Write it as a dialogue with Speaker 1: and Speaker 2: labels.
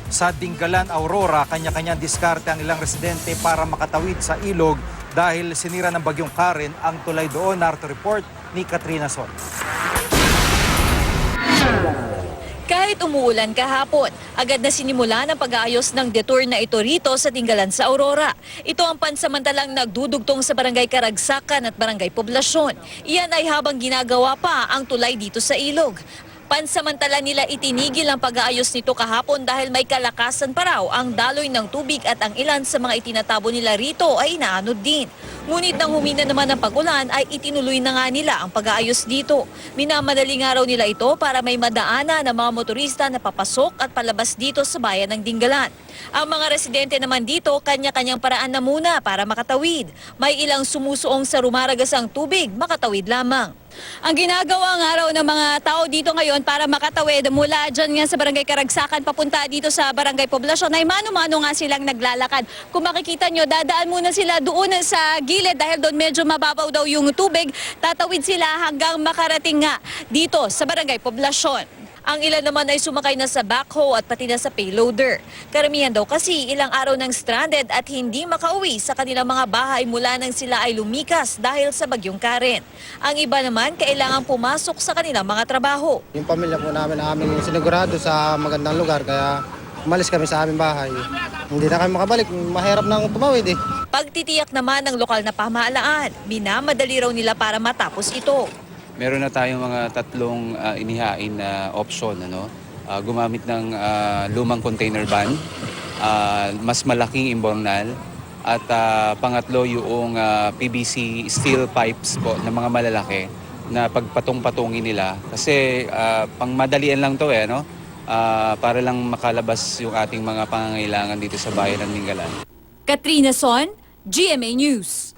Speaker 1: Sa Dingalan, Aurora, kanya-kanyang diskarte ang ilang residente para makatawid sa ilog dahil sinira ng bagyong Karen ang tulay doon. Narito report ni Katrina Son.
Speaker 2: Kahit umuulan kahapon, agad na sinimula ng pag-aayos ng detour na ito rito sa Dingalan sa Aurora. Ito ang pansamantalang nagdudugtong sa Barangay Karagsakan at Barangay Poblasyon. Iyan ay habang ginagawa pa ang tulay dito sa ilog. Pansamantala nila itinigil ang pag-aayos nito kahapon dahil may kalakasan pa raw ang daloy ng tubig at ang ilan sa mga itinatabo nila rito ay inaanod din. Ngunit nang humina naman ang pag-ulan ay itinuloy na nga nila ang pag-aayos dito. Minamadali nga raw nila ito para may madaanan ng mga motorista na papasok at palabas dito sa bayan ng Dingalan. Ang mga residente naman dito kanya-kanyang paraan na muna para makatawid. May ilang sumusuong sa rumaragasang tubig, makatawid lamang. Ang ginagawa nga raw ng mga tao dito ngayon para makatawid mula dyan nga sa Barangay Karagsakan papunta dito sa Barangay Poblasyon ay mano-mano nga silang naglalakad. Kung makikita nyo, dadaan muna sila doon sa gilid dahil doon medyo mababaw daw yung tubig. Tatawid sila hanggang makarating nga dito sa Barangay Poblasyon. Ang ilan naman ay sumakay na sa backhoe at pati na sa payloader. Karamihan daw kasi ilang araw nang stranded at hindi makauwi sa kanilang mga bahay mula nang sila ay lumikas dahil sa bagyong Karen. Ang iba naman kailangang pumasok sa kanilang mga trabaho.
Speaker 3: Yung pamilya po namin sinigurado sa magandang lugar kaya umalis kami sa aming bahay. Hindi na kami makabalik, mahirap nang tumawid eh.
Speaker 2: Pagtitiyak naman ng lokal na pamahalaan, minamadali raw nila para matapos ito.
Speaker 4: Meron na tayong mga tatlong inihain na option. Gumamit ng lumang container van, mas malaking imbornal, at pangatlo yung PVC steel pipes po ng mga malalaki na pagpatong-patungin nila. Kasi pangmadalian lang to para lang makalabas yung ating mga pangangailangan dito sa bayan ng Dingalan.
Speaker 2: Katrina Son, GMA News.